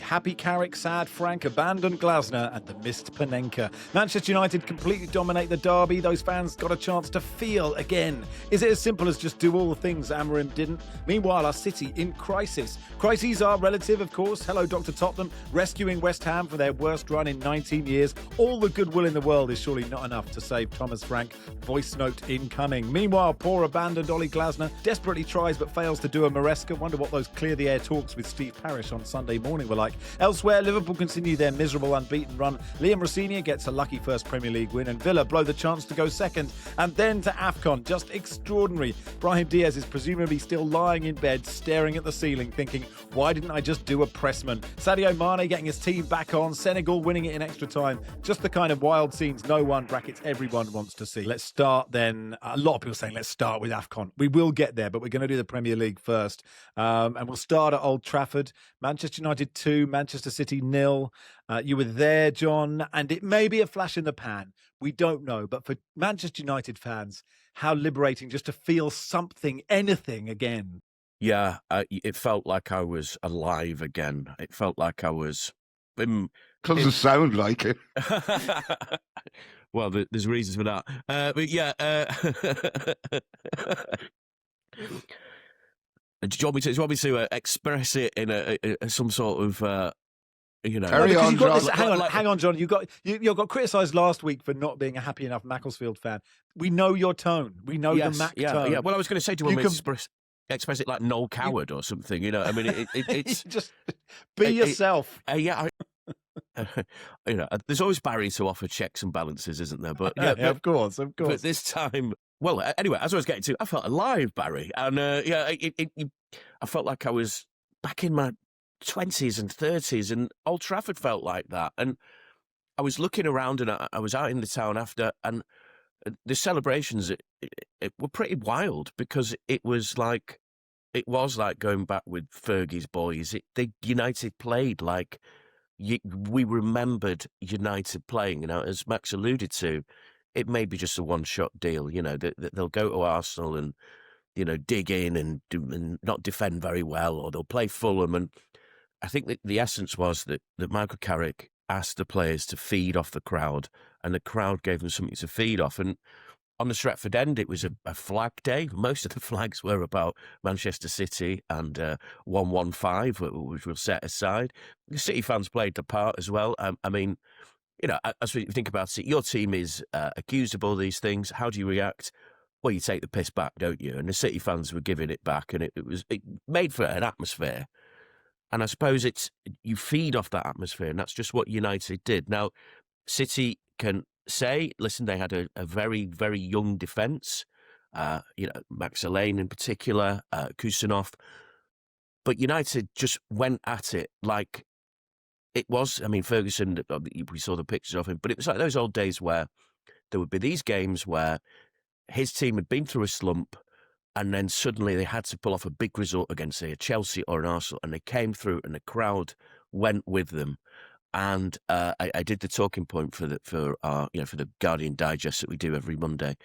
happy Carrick, sad Frank, abandoned Glasner and the missed Panenka. Manchester United completely dominate the derby. Those fans got a chance to feel again. Is it as simple as just do all the things Amorim didn't? Meanwhile, our City in crisis. Crises are relative, of course. Hello, Dr. Tottenham, rescuing West Ham from their worst run in 19 years. All the goodwill in the world is surely not enough to save Thomas Frank. Voice note incoming. Meanwhile, poor abandoned Oliver Glasner desperately tries but fails to do a Maresca. Wonder what those clear-the-air talks with Steve Parish on Sunday morning were like. Elsewhere, Liverpool continue their miserable unbeaten run. Liam Rosenior gets a lucky first Premier League win and Villa blow the chance to go second. And then to Afcon, just extraordinary. Brahim Diaz is presumably still lying in bed, staring at the ceiling, thinking, why didn't I just do a pressman? Sadio Mane getting his team back on, Senegal winning it in extra time. Just the kind of wild scenes no one, brackets everyone, wants to see. Let's start then. A lot of people saying, let's start with Afcon. We will get there, but we're going to do the Premier League first. And we'll start at Old Trafford. Manchester United 2, Manchester City 0. You were there, John, and it may be a flash in the pan. We don't know. But for Manchester United fans, how liberating just to feel something, anything again. Yeah, it felt like I was alive again. It felt like I was... Doesn't sound like it. Well, there's reasons for that. But yeah... Do you want me to express it in some sort of, Carry on, John. Hang on, John. You got criticised last week for not being a happy enough Macclesfield fan. We know your tone. We know the Mac tone. Yeah. Well, I was going to say, do you want me to express it like Noel Coward or something? You know, I mean, it's just be yourself. There's always Barry to offer checks and balances, isn't there? But of course. But this time. Well, anyway, as I was getting to, I felt alive, Barry. And I felt like I was back in my 20s and 30s, and Old Trafford felt like that. And I was looking around, and I was out in the town after, and the celebrations it were pretty wild, because it was like going back with Fergie's boys. The United played like we remembered United playing. As Max alluded to. It may be just a one-shot deal, they'll go to Arsenal and, dig in and not defend very well, or they'll play Fulham. And I think that the essence was that Michael Carrick asked the players to feed off the crowd, and the crowd gave them something to feed off. And on the Stretford end, it was a flag day. Most of the flags were about Manchester City and 115, which we'll set aside. The City fans played the part as well. As we think about it, your team is accused of all these things. How do you react? Well, you take the piss back, don't you? And the City fans were giving it back, and it made for an atmosphere. And I suppose you feed off that atmosphere, and that's just what United did. Now, City can say, listen, they had a very, very young defence. Max Alleyne in particular, Kusanov. But United just went at it like... It was, Ferguson, we saw the pictures of him, but it was like those old days where there would be these games where his team had been through a slump, and then suddenly they had to pull off a big result against, say, a Chelsea or an Arsenal, and they came through and the crowd went with them. And I did the talking point for the Guardian Digest that we do every Monday,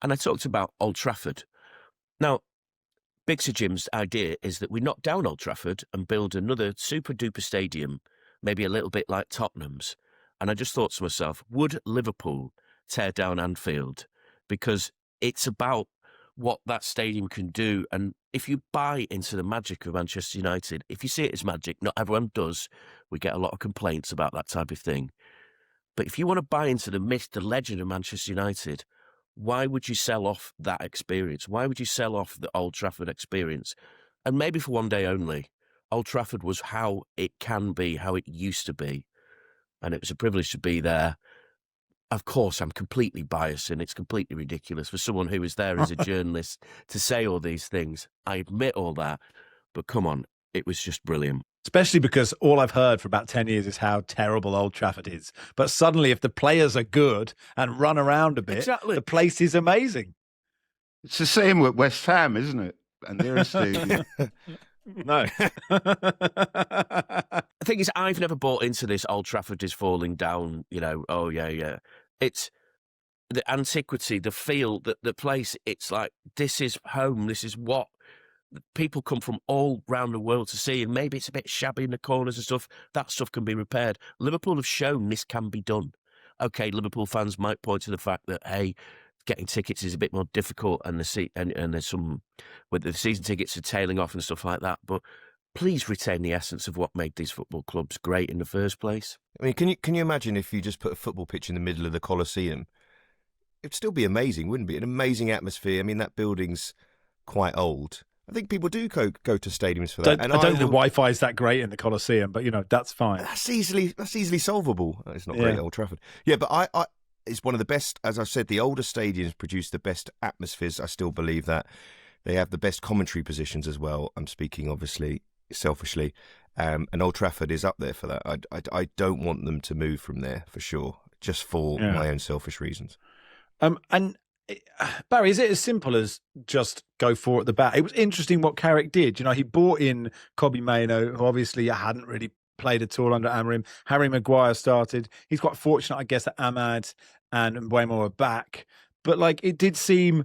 and I talked about Old Trafford. Now, Big Sir Jim's idea is that we knock down Old Trafford and build another super-duper stadium, maybe a little bit like Tottenham's. And I just thought to myself, would Liverpool tear down Anfield? Because it's about what that stadium can do. And if you buy into the magic of Manchester United, if you see it as magic, not everyone does. We get a lot of complaints about that type of thing. But if you want to buy into the myth, the legend of Manchester United, why would you sell off that experience? Why would you sell off the Old Trafford experience? And maybe for one day only. Old Trafford was how it can be, how it used to be. And it was a privilege to be there. Of course, I'm completely biased, and it's completely ridiculous for someone who was there as a journalist to say all these things. I admit all that. But come on, it was just brilliant. Especially because all I've heard for about 10 years is how terrible Old Trafford is. But suddenly, if the players are good and run around a bit, The place is amazing. It's the same with West Ham, isn't it? And they're a stadium. No. The thing is, I've never bought into this Old Trafford is falling down, It's the antiquity, the feel, the place. It's like, this is home. This is what people come from all round the world to see, and maybe it's a bit shabby in the corners and stuff. That stuff can be repaired. Liverpool have shown this can be done. Okay, Liverpool fans might point to the fact that, hey, getting tickets is a bit more difficult, and there's some with the season tickets are tailing off and stuff like that. But please retain the essence of what made these football clubs great in the first place. I mean, can you imagine if you just put a football pitch in the middle of the Colosseum? It'd still be amazing, wouldn't it? An amazing atmosphere. I mean, that building's quite old. I think people do go to stadiums for that. I don't think the Wi-Fi is that great in the Colosseum, but that's fine. That's easily solvable. It's not great at Old Trafford. Yeah, but I it's one of the best. As I've said, the older stadiums produce the best atmospheres. I still believe that they have the best commentary positions as well. I'm speaking obviously selfishly, and Old Trafford is up there for that. I don't want them to move from there for sure, just for my own selfish reasons. And Barry, is it as simple as just go for it at the bat? It was interesting what Carrick did. He brought in Kobbie Mainoo, who obviously hadn't really played at all under Amorim. Harry Maguire started. He's quite fortunate, I guess, that Ahmad and Mbeumo are back. But it did seem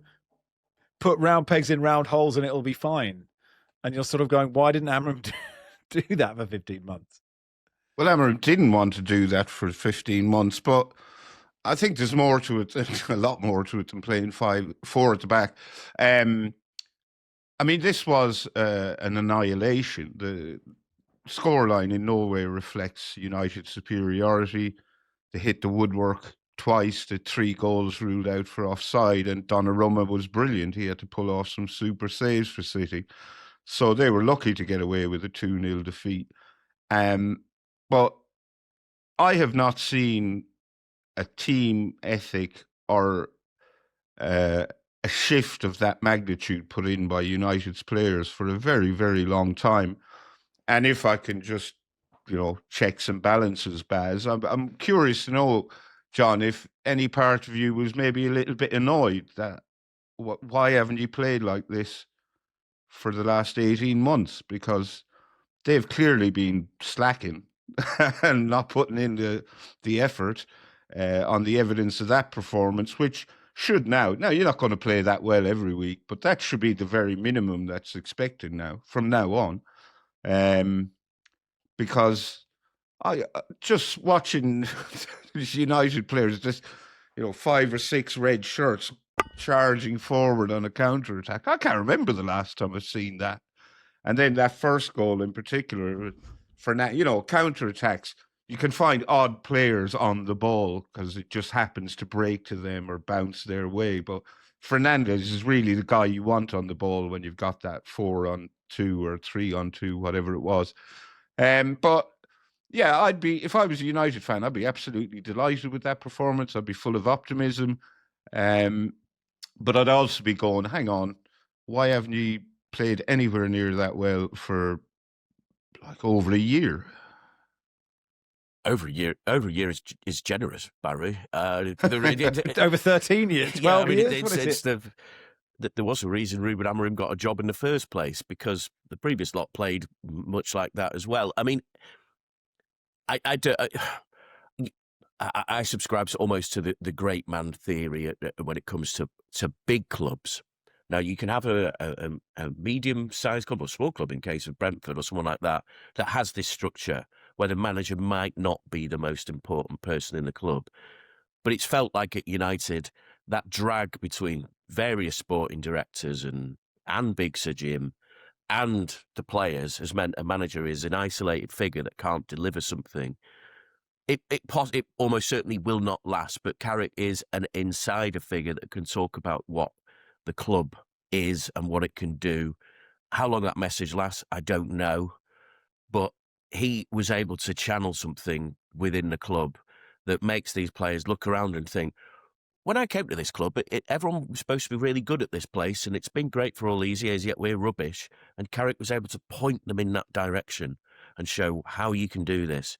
put round pegs in round holes and it'll be fine. And you're sort of going, why didn't Amorim do that for 15 months? Well, Amorim didn't want to do that for 15 months, but I think there's more to it, a lot more to it than playing 4 at the back. I mean, this was an annihilation. The scoreline in no way reflects United's superiority. They hit the woodwork twice, the 3 goals ruled out for offside, and Donnarumma was brilliant. He had to pull off some super saves for City. So they were lucky to get away with a 2-0 defeat. But I have not seen a team ethic or a shift of that magnitude put in by United's players for a very, very long time. And if I can just, checks and balances, Baz, I'm curious to know, John, if any part of you was maybe a little bit annoyed that why haven't you played like this for the last 18 months? Because they've clearly been slacking and not putting in the effort. On the evidence of that performance, which should now you're not going to play that well every week, but that should be the very minimum that's expected now from now on. Because I just watching these United players, just 5 or 6 red shirts charging forward on a counter attack. I can't remember the last time I've seen that. And then that first goal in particular, for now, counter attacks. You can find odd players on the ball because it just happens to break to them or bounce their way. But Fernandes is really the guy you want on the ball when you've got that 4-on-2 or 3-on-2, whatever it was. But yeah, if I was a United fan, I'd be absolutely delighted with that performance. I'd be full of optimism. But I'd also be going, hang on, why haven't you played anywhere near that well for over a year? Over a year is generous, Barry. Over 13 years, 12 years. There was a reason Ruben Amorim got a job in the first place, because the previous lot played much like that as well. I mean, I subscribe almost to the great man theory when it comes to big clubs. Now, you can have a medium-sized club or small club, in case of Brentford or someone like that has this structure where the manager might not be the most important person in the club. But it's felt like at United, that drag between various sporting directors and Big Sir Jim and the players has meant a manager is an isolated figure that can't deliver something. It almost certainly will not last, but Carrick is an insider figure that can talk about what the club is and what it can do. How long that message lasts, I don't know. But he was able to channel something within the club that makes these players look around and think, when I came to this club, everyone was supposed to be really good at this place, and it's been great for all these years, yet we're rubbish. And Carrick was able to point them in that direction and show how you can do this.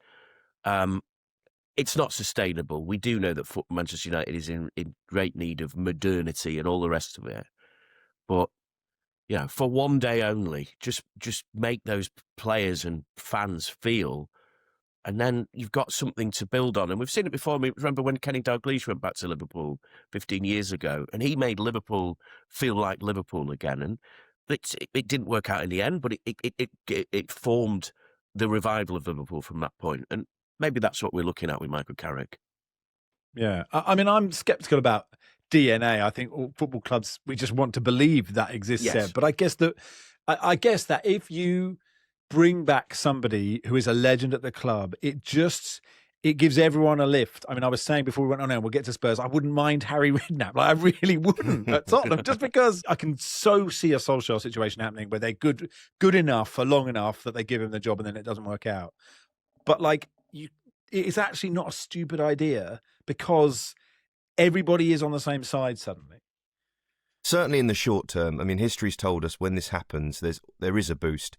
It's not sustainable. We do know that Manchester United is in great need of modernity and all the rest of it. But, for one day only, just make those players and fans feel, and then you've got something to build on. And we've seen it before. I mean, remember when Kenny Dalglish went back to Liverpool 15 years ago, and he made Liverpool feel like Liverpool again. And it didn't work out in the end, but it formed the revival of Liverpool from that point, and maybe that's what we're looking at with Michael Carrick. Yeah, I mean, I'm sceptical about DNA. I think all football clubs, we just want to believe that exists, Yes. Seb. But I guess that if you bring back somebody who is a legend at the club, it gives everyone a lift. I mean, I was saying before we went on air, we'll get to Spurs, I wouldn't mind Harry Redknapp. Like, I really wouldn't at Tottenham, just because I can so see a Solskjaer situation happening where they're good enough for long enough that they give him the job and then it doesn't work out. But like, it's actually not a stupid idea because everybody is on the same side suddenly. Certainly in the short term. I mean, history's told us when this happens, there is a boost,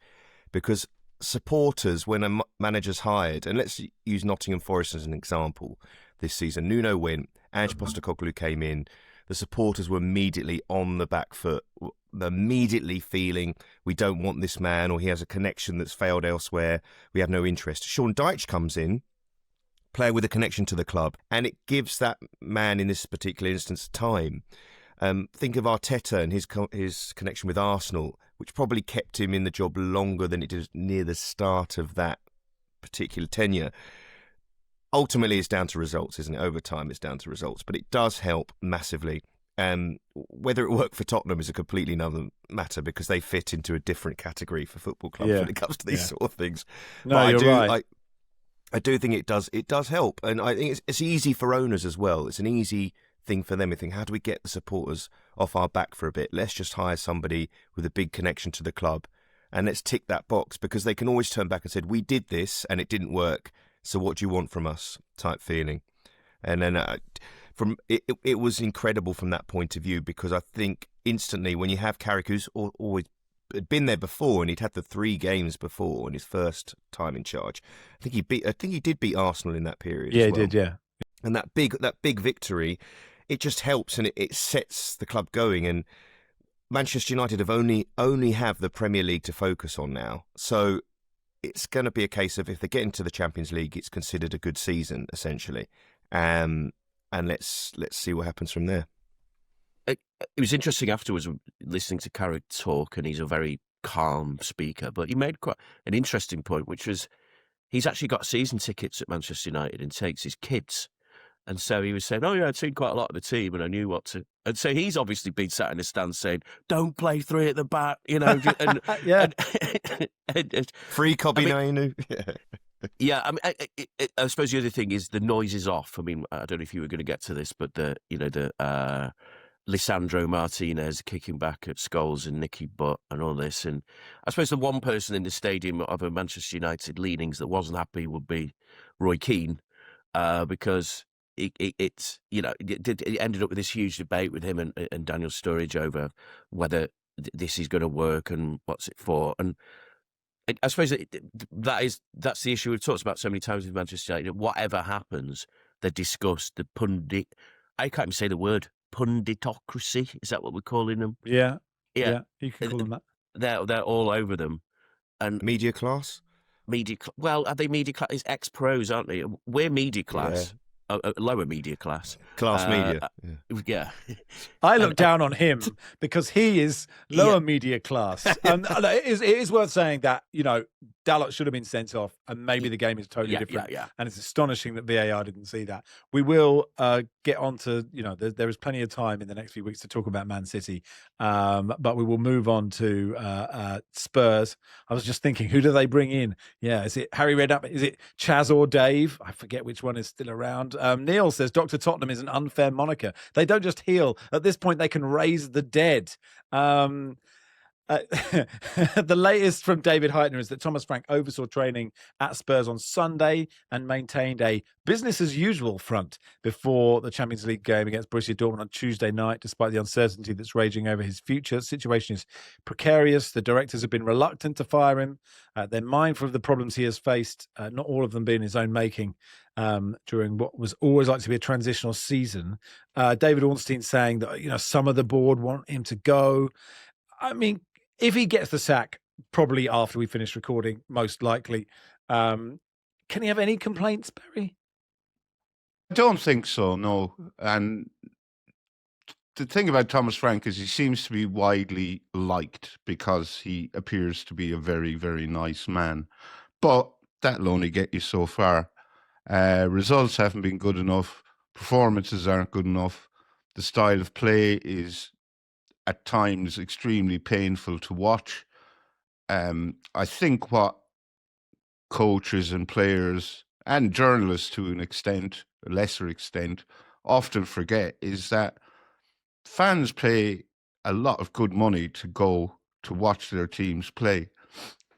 because supporters, when a manager's hired, and let's use Nottingham Forest as an example this season, Nuno went, Ange Postecoglou came in, the supporters were immediately on the back foot, immediately feeling we don't want this man, or he has a connection that's failed elsewhere, we have no interest. Sean Dyche comes in, player with a connection to the club, and it gives that man in this particular instance time. Think of Arteta and his connection with Arsenal, which probably kept him in the job longer than it did near the start of that particular tenure. Ultimately, it's down to results, isn't it? Over time, it's down to results, but it does help massively. Whether it worked for Tottenham is a completely another matter, because they fit into a different category for football clubs when it comes to these sort of things. No, but you're right. I do think it does help, and I think it's easy for owners as well. It's an easy thing for them to think, how do we get the supporters off our back for a bit? Let's just hire somebody with a big connection to the club and let's tick that box, because they can always turn back and say, we did this and it didn't work, so what do you want from us, type feeling. And then it was incredible from that point of view, because I think instantly when you have Carrick, who's always had been there before, and he'd had the 3 games before in his first time in charge. I think he did beat Arsenal in that period. Yeah, as well. he did. Yeah, and that big victory, it just helps, and it sets the club going. And Manchester United have only have the Premier League to focus on now, so it's going to be a case of, if they get into the Champions League, it's considered a good season essentially. And let's see what happens from there. It was interesting afterwards listening to Carrick talk, and he's a very calm speaker, but he made quite an interesting point, which was he's actually got season tickets at Manchester United and takes his kids. And so he was saying, oh yeah, I'd seen quite a lot of the team and I knew what to... And so he's obviously been sat in the stands saying, don't play 3 at the back, you know. And, yeah. Free Kobe Nainu. Yeah, I mean, I suppose the other thing is the noise is off. I mean, I don't know if you were going to get to this, but the Lisandro Martinez kicking back at Scholes and Nicky Butt and all this. And I suppose the one person in the stadium of a Manchester United leanings that wasn't happy would be Roy Keane, because it ended up with this huge debate with him and Daniel Sturridge over whether this is going to work and what's it for. And I suppose that's the issue we've talked about so many times with Manchester United. Whatever happens, they discuss the pundit. I can't even say the word punditocracy. Is that what we're calling them? Yeah. You can call them that. They're all over them. And media class. Well, are they media class? It's ex-pros, aren't they? We're media class. Yeah. Lower media class. Class media. Yeah. I look down on him because he is lower media class. It is worth saying that, Dalot should have been sent off, and maybe the game is totally different. Yeah. And it's astonishing that VAR didn't see that. We will get on to, there is plenty of time in the next few weeks to talk about Man City. But we will move on to Spurs. I was just thinking, who do they bring in? Yeah, is it Harry Redknapp? Is it Chaz or Dave? I forget which one is still around. Neil says Dr. Tottenham is an unfair moniker. They don't just heal. At this point, they can raise the dead. The latest from David Heitner is that Thomas Frank oversaw training at Spurs on Sunday and maintained a business as usual front before the Champions League game against Borussia Dortmund on Tuesday night, despite the uncertainty that's raging over his future. The situation is precarious. The directors have been reluctant to fire him. They're mindful of the problems he has faced, not all of them being his own making, during what was always like to be a transitional season. David Ornstein saying that, some of the board want him to go. I mean, if he gets the sack, probably after we finish recording, most likely, can he have any complaints, Barry? I don't think so, no. And the thing about Thomas Frank is he seems to be widely liked because he appears to be a very, very nice man. But that'll only get you so far. Results haven't been good enough. Performances aren't good enough. The style of play is at times extremely painful to watch. I think what coaches and players and journalists to an extent, a lesser extent, often forget is that fans pay a lot of good money to go to watch their teams play.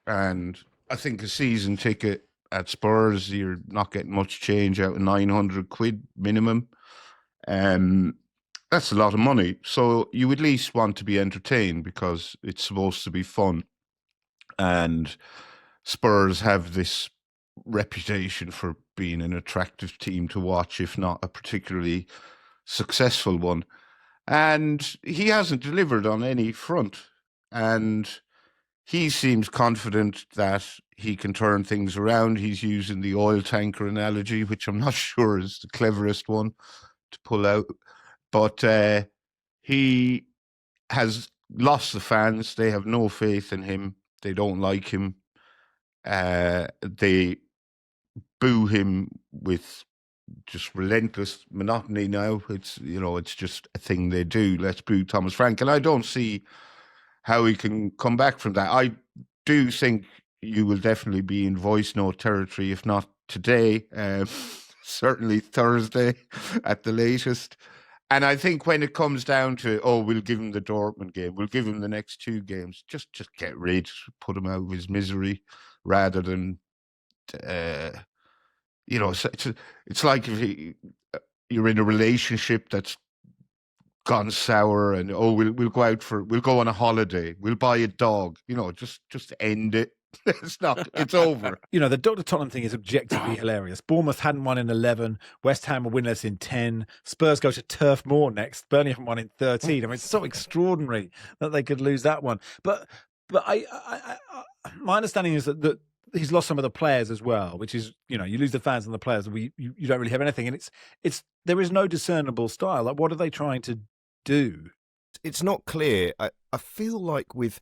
And I think a season ticket at Spurs, you're not getting much change out of 900 quid minimum. That's a lot of money. So you at least want to be entertained because it's supposed to be fun. And Spurs have this reputation for being an attractive team to watch, if not a particularly successful one. And he hasn't delivered on any front. And he seems confident that he can turn things around. He's using the oil tanker analogy, which I'm not sure is the cleverest one to pull out. But he has lost the fans. They have no faith in him. They don't like him. They boo him with just relentless monotony now. It's just a thing they do. Let's boo Thomas Frank. And I don't see how he can come back from that. I do think you will definitely be in voice note territory, if not today, certainly Thursday at the latest. And I think when it comes down to, we'll give him the Dortmund game, we'll give him the next two games, just get rid, put him out of his misery, rather than, it's like if you're in a relationship that's gone sour and, we'll go on a holiday, we'll buy a dog, just end it. It's over. The Dr. Tottenham thing is objectively hilarious. Bournemouth hadn't won in 11. West Ham were winless in 10. Spurs go to Turf Moor next. Burnley haven't won in 13. I mean, it's so extraordinary that they could lose that one. But I my understanding is that he's lost some of the players as well, which is, you lose the fans and the players. You don't really have anything. And there is no discernible style. Like, what are they trying to do? It's not clear. I feel like with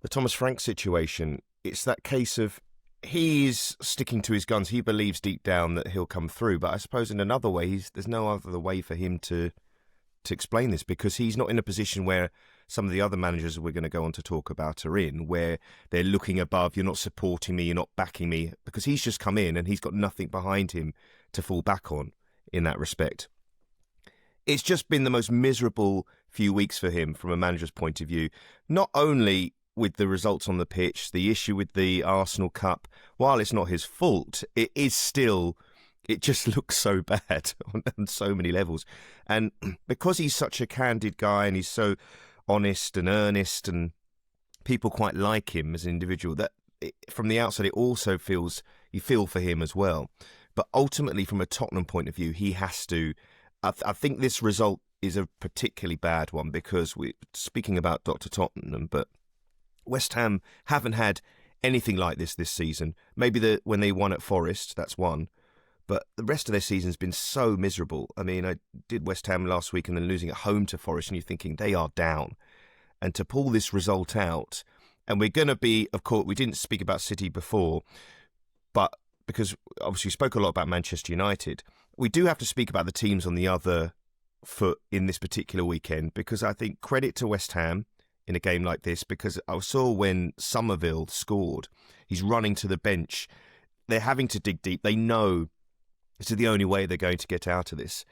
the Thomas Frank situation, it's that case of he's sticking to his guns. He believes deep down that he'll come through. But I suppose in another way, there's no other way for him to explain this, because he's not in a position where some of the other managers we're going to go on to talk about are in, where they're looking above, you're not supporting me, you're not backing me, because he's just come in and he's got nothing behind him to fall back on in that respect. It's just been the most miserable few weeks for him from a manager's point of view, not only with the results on the pitch, the issue with the Arsenal Cup. While it's not his fault, it just looks so bad on so many levels. And because he's such a candid guy and he's so honest and earnest and people quite like him as an individual, that from the outside it also feels, you feel for him as well. But ultimately from a Tottenham point of view, he has to, I think this result is a particularly bad one, because we're speaking about Dr. Tottenham, but West Ham haven't had anything like this season. Maybe when they won at Forest, that's one. But the rest of their season's been so miserable. I mean, I did West Ham last week and then losing at home to Forest, and you're thinking they are down. And to pull this result out, and we're going to be, of course, we didn't speak about City before, but because obviously we spoke a lot about Manchester United, we do have to speak about the teams on the other foot in this particular weekend, because I think credit to West Ham in a game like this, because I saw when Somerville scored, he's running to the bench. They're having to dig deep. They know this is the only way they're going to get out of this.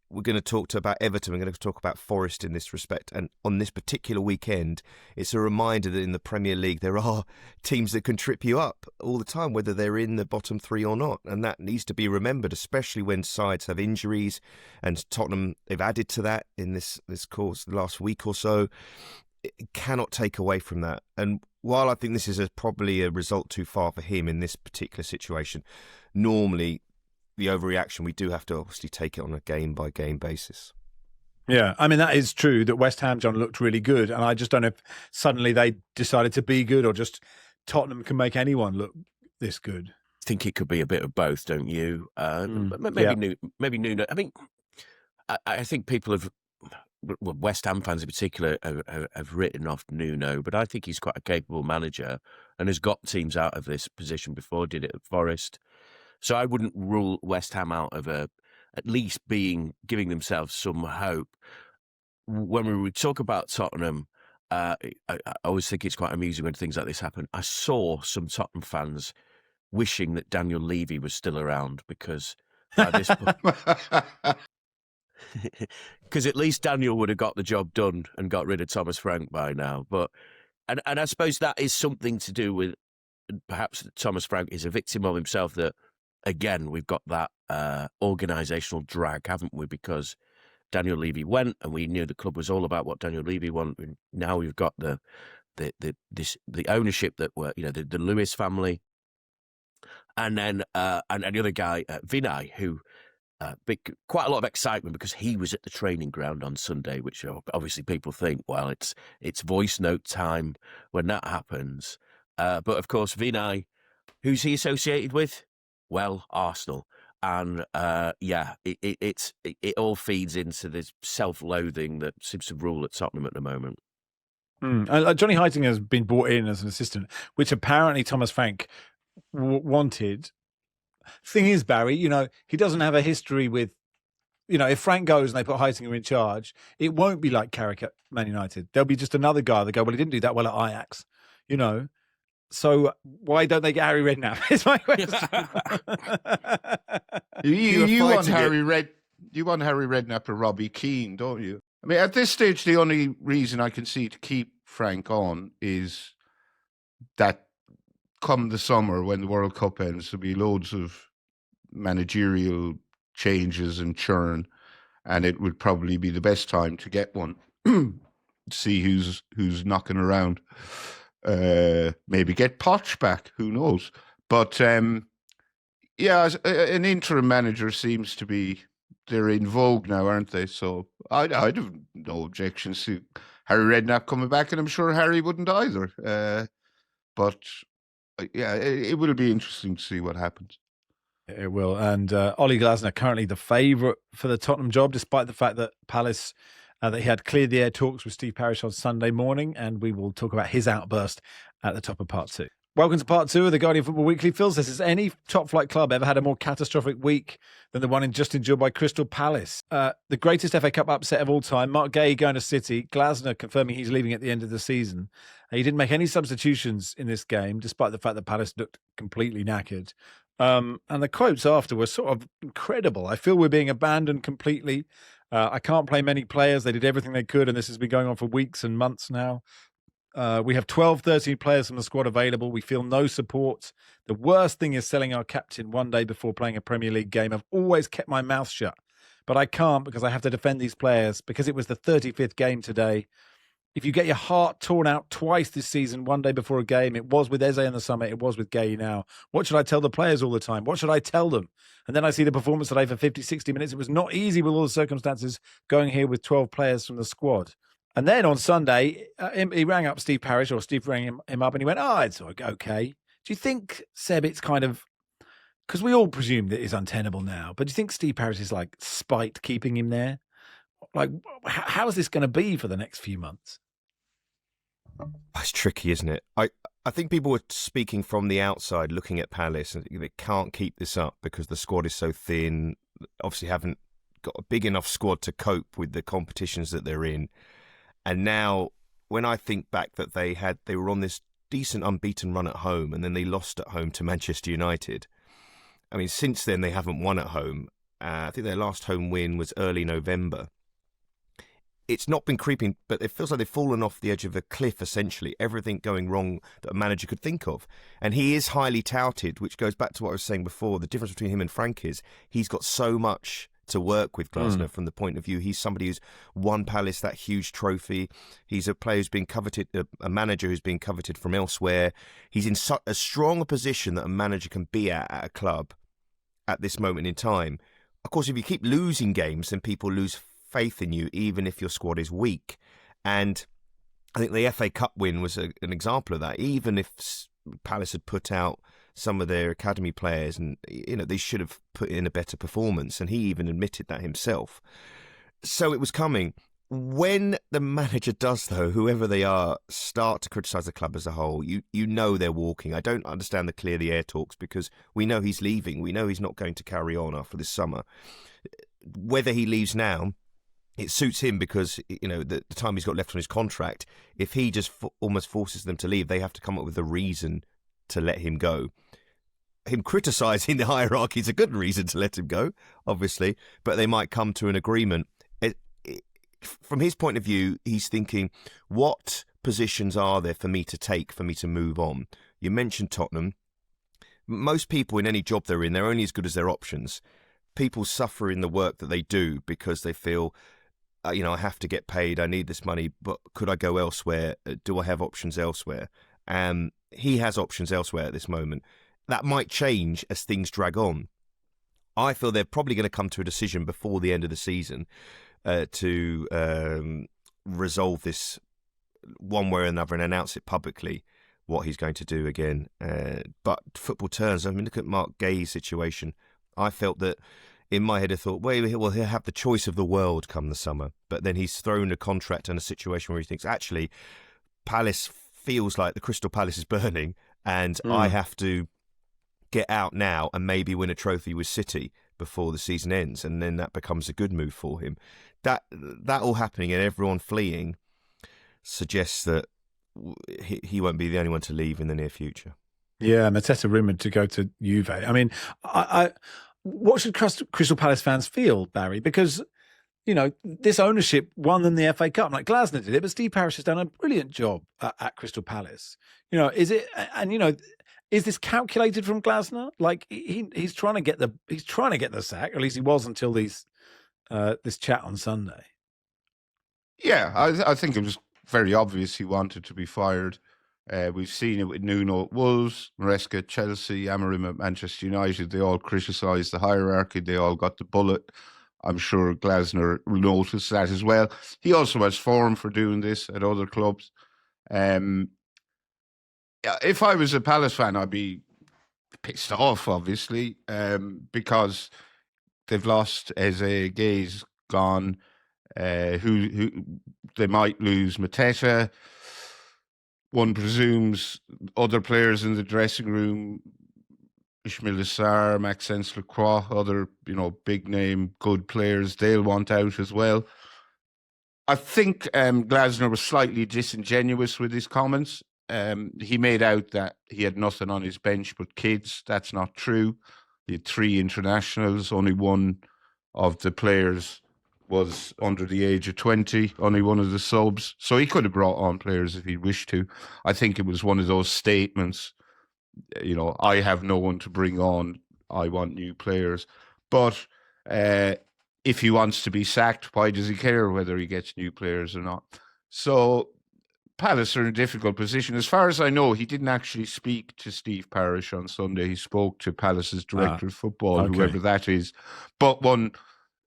We're going to talk about Everton. We're going to talk about Forest in this respect. And on this particular weekend, it's a reminder that in the Premier League, there are teams that can trip you up all the time, whether they're in the bottom three or not. And that needs to be remembered, especially when sides have injuries. And Tottenham, they've added to that in this course the last week or so. It cannot take away from that. And while I think this is probably a result too far for him in this particular situation, normally the overreaction, we do have to obviously take it on a game-by-game basis. Yeah, I mean, that is true that West Ham, John, looked really good. And I just don't know if suddenly they decided to be good, or just Tottenham can make anyone look this good. I think it could be a bit of both, don't you? Maybe Nuno. I mean, I think people have well, West Ham fans in particular have written off Nuno, but I think he's quite a capable manager and has got teams out of this position before, did it at Forest. So I wouldn't rule West Ham out of at least giving themselves some hope. When we talk about Tottenham, I always think it's quite amusing when things like this happen. I saw some Tottenham fans wishing that Daniel Levy was still around because by this point, because at least Daniel would have got the job done and got rid of Thomas Frank by now. But and I suppose that is something to do with perhaps that Thomas Frank is a victim of himself. That again, we've got that organisational drag, haven't we? Because Daniel Levy went, and we knew the club was all about what Daniel Levy wanted. Now we've got the ownership that were the Lewis family, and then and the other guy Vinay, who quite a lot of excitement because he was at the training ground on Sunday, which obviously people think, well, it's voice note time when that happens, but of course Vinay, who's he associated with? Well, Arsenal. And it all feeds into this self-loathing that seems to rule at Tottenham at the moment. Johnny Heitinga has been brought in as an assistant, which apparently Thomas Frank wanted. Thing is, Barry, he doesn't have a history with, if Frank goes and they put Heitinga in charge, it won't be like Carrick at Man United. There'll be just another guy that go, well, he didn't do that well at Ajax, So why don't they get Harry Redknapp? Is my question. you want Harry Redknapp or Robbie Keane, don't you? I mean, at this stage, the only reason I can see to keep Frank on is that come the summer when the World Cup ends, there'll be loads of managerial changes and churn, and it would probably be the best time to get one. See who's knocking around. Maybe get Poch back, who knows? But an interim manager seems to be, they're in vogue now, aren't they? So I'd have no objections to Harry Redknapp coming back, and I'm sure Harry wouldn't either. But it will be interesting to see what happens. It will. And Oli Glasner, currently the favourite for the Tottenham job, despite the fact that Palace, that he had cleared the air talks with Steve Parish on Sunday morning, and we will talk about his outburst at the top of part 2. Welcome to part 2 of the Guardian Football Weekly. Phil says, has any top-flight club ever had a more catastrophic week than the one just endured by Crystal Palace? The greatest FA Cup upset of all time, Mark Gay going to City, Glasner confirming he's leaving at the end of the season. He didn't make any substitutions in this game, despite the fact that Palace looked completely knackered. And the quotes after were sort of incredible. I feel we're being abandoned completely. I can't play many players. They did everything they could, and this has been going on for weeks and months now. We have 12, 13 players from the squad available. We feel no support. The worst thing is selling our captain one day before playing a Premier League game. I've always kept my mouth shut, but I can't because I have to defend these players because it was the 35th game today. If you get your heart torn out twice this season, one day before a game, it was with Eze in the summer, it was with Gay now. What should I tell the players all the time? What should I tell them? And then I see the performance today for 50, 60 minutes. It was not easy with all the circumstances going here with 12 players from the squad. And then on Sunday, he rang up Steve Parish, or Steve rang him up, and he went, it's okay. Do you think, Seb, it's kind of, because we all presume that it's untenable now, but do you think Steve Parish is like spite keeping him there? Like, how is this going to be for the next few months? It's tricky, isn't it? I think people were speaking from the outside, looking at Palace, and they can't keep this up because the squad is so thin. Obviously haven't got a big enough squad to cope with the competitions that they're in. And now, when I think back that they were on this decent unbeaten run at home, and then they lost at home to Manchester United. I mean, since then they haven't won at home. I think their last home win was early November. It's not been creeping, but it feels like they've fallen off the edge of a cliff, essentially. Everything going wrong that a manager could think of. And he is highly touted, which goes back to what I was saying before. The difference between him and Frank is he's got so much to work with, Glasner, from the point of view. He's somebody who's won Palace that huge trophy. He's a player who's been coveted, a manager who's been coveted from elsewhere. He's in as strong a position that a manager can be at a club at this moment in time. Of course, if you keep losing games, then people lose faith in you, even if your squad is weak. And I think the FA Cup win was an example of that. Even if Palace had put out some of their academy players, and they should have put in a better performance, and he even admitted that himself. So it was coming. When the manager does, though, whoever they are, start to criticise the club as a whole, you know they're walking. I don't understand the clear the air talks because we know he's leaving. We know he's not going to carry on after this summer. Whether he leaves now, it suits him because, you know, the time he's got left on his contract, if he just almost forces them to leave, they have to come up with a reason to let him go. Him criticising the hierarchy is a good reason to let him go, obviously, but they might come to an agreement. From his point of view, he's thinking, what positions are there for me to take, for me to move on? You mentioned Tottenham. Most people in any job they're in, they're only as good as their options. People suffer in the work that they do because they feel, I have to get paid, I need this money, but could I go elsewhere? Do I have options elsewhere? He has options elsewhere at this moment. That might change as things drag on. I feel they're probably going to come to a decision before the end of the season to resolve this one way or another and announce it publicly, what he's going to do again. But football turns. I mean, look at Mark Gay's situation. I felt that in my head I thought, well, he'll have the choice of the world come the summer. But then he's thrown a contract in a situation where he thinks, actually, Palace feels like the Crystal Palace is burning and I have to get out now and maybe win a trophy with City before the season ends, and then that becomes a good move for him. That all happening and everyone fleeing suggests that he won't be the only one to leave in the near future. Yeah, Mateta rumoured to go to Juve. I mean, what should Crystal Palace fans feel, Barry? Because, you know, this ownership won them the FA Cup. Like Glasner did it, but Steve Parish has done a brilliant job at Crystal Palace. You know, is it? And, you know, is this calculated from Glasner? Like he's trying to get the sack, or at least he was until this chat on Sunday. Yeah, I think it was very obvious he wanted to be fired. We've seen it with Nuno at Wolves, Maresca at Chelsea, Amorim at Manchester United. They all criticised the hierarchy. They all got the bullet. I'm sure Glasner noticed that as well. He also has form for doing this at other clubs. If I was a Palace fan, I'd be pissed off, obviously, because they've lost Eze, Gay's gone, who they might lose Mateta. One presumes other players in the dressing room, Ismail Assar, Maxence Lacroix, other, big name, good players, they'll want out as well. I think Glasner was slightly disingenuous with his comments. He made out that he had nothing on his bench but kids. That's not true. He had 3 internationals. Only one of the players was under the age of 20, only one of the subs. So he could have brought on players if he wished to. I think it was one of those statements, I have no one to bring on. I want new players. But if he wants to be sacked, why does he care whether he gets new players or not? So Palace are in a difficult position. As far as I know, he didn't actually speak to Steve Parish on Sunday. He spoke to Palace's director of football, whoever that is. But one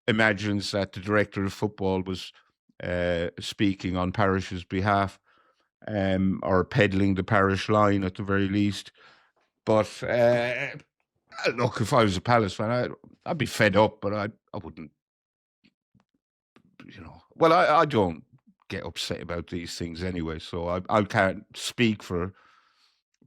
imagines that the director of football was speaking on Parish's behalf, or peddling the Parish line at the very least. But look, if I was a Palace fan, I'd be fed up, but I wouldn't, Well, I don't get upset about these things anyway, so I can't speak for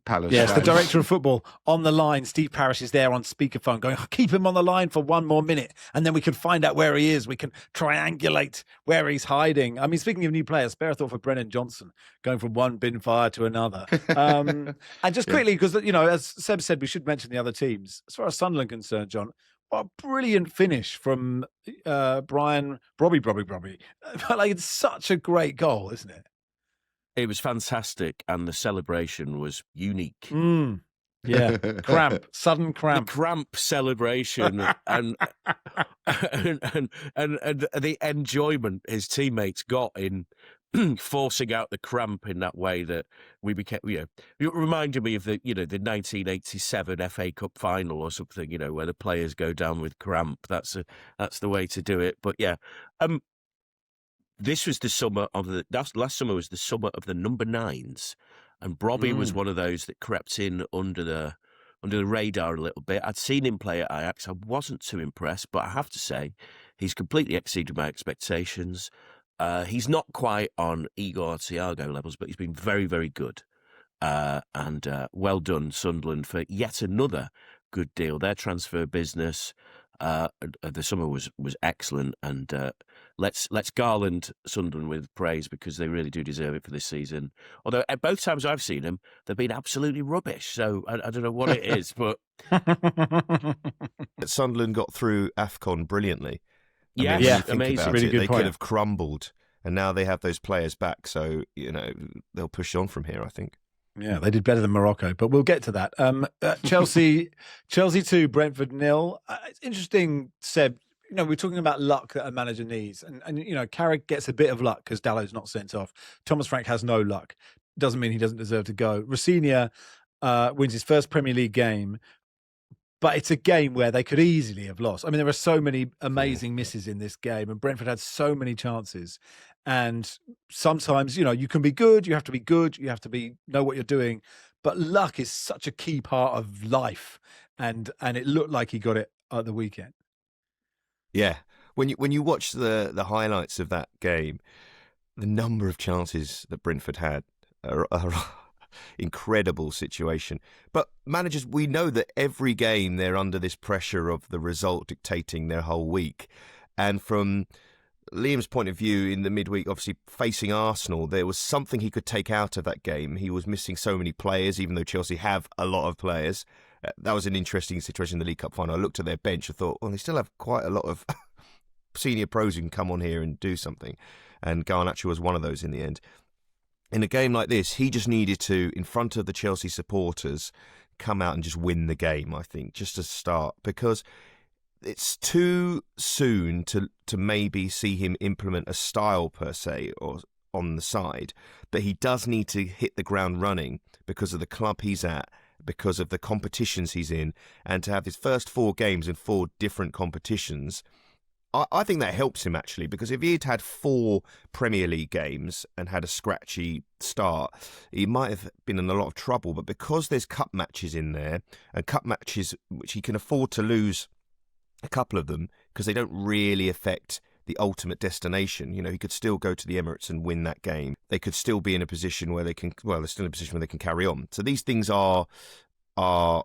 Palace. Yes, the director of football on the line. Steve Parish is there on speakerphone going, keep him on the line for one more minute and then we can find out where he is. We can triangulate where he's hiding. I mean, speaking of new players, spare a thought for Brennan Johnson going from one bin fire to another. And just quickly, because, as Seb said, we should mention the other teams. As far as Sunderland concerned, John, what a brilliant finish from Brian Brobby. Like, it's such a great goal, isn't it? It was fantastic, and the celebration was unique. Yeah, sudden cramp. The cramp celebration and the enjoyment his teammates got in forcing out the cramp in that way that we became. It reminded me of the 1987 FA Cup final or something. Where the players go down with cramp. That's the way to do it. But yeah. This was the summer last summer was the summer of the number 9s, and Brobby was one of those that crept in under the radar a little bit. I'd seen him play at Ajax. I wasn't too impressed, but I have to say he's completely exceeded my expectations. He's not quite on Igor Thiago levels, but he's been very, very good. And well done, Sunderland, for yet another good deal. Their transfer business, the summer was excellent, and let's garland Sunderland with praise because they really do deserve it for this season. Although at both times I've seen them, they've been absolutely rubbish. So I don't know what it is, but Sunderland got through Afcon brilliantly. yeah, when you think amazing. about Really it, good they point. could have crumbled, and now they have those players back. So they'll push on from here, I think. Yeah, they did better than Morocco, but we'll get to that. Chelsea 2, Brentford 0. It's interesting, Seb. We're talking about luck that a manager needs, and Carrick gets a bit of luck because Dallow's not sent off. Thomas Frank has no luck. Doesn't mean he doesn't deserve to go. Rosenior wins his first Premier League game, but it's a game where they could easily have lost. I mean, there are so many amazing misses in this game, and Brentford had so many chances. And sometimes, you can be good. You have to be good. You have to know what you're doing. But luck is such a key part of life, and it looked like he got it at the weekend. Yeah, when you watch the highlights of that game, the number of chances that Brentford had are incredible situation. But managers, we know that every game they're under this pressure of the result dictating their whole week. And from Liam's point of view in the midweek, obviously facing Arsenal, there was something he could take out of that game. He was missing so many players, even though Chelsea have a lot of players. That was an interesting situation in the League Cup final. I looked at their bench and thought, well, they still have quite a lot of senior pros who can come on here and do something. And Garnacho was one of those in the end. In a game like this, he just needed to, in front of the Chelsea supporters, come out and just win the game, I think, just to start. Because it's too soon to maybe see him implement a style per se or on the side, but he does need to hit the ground running because of the club he's at, because of the competitions he's in, and to have his first 4 games in 4 different competitions. I think that helps him actually, because if he'd had 4 Premier League games and had a scratchy start, he might have been in a lot of trouble. But because there's cup matches in there, and cup matches which he can afford to lose a couple of them because they don't really affect the ultimate destination. He could still go to the Emirates and win that game. They could still be in a position where they're still in a position where they can carry on. So these things are in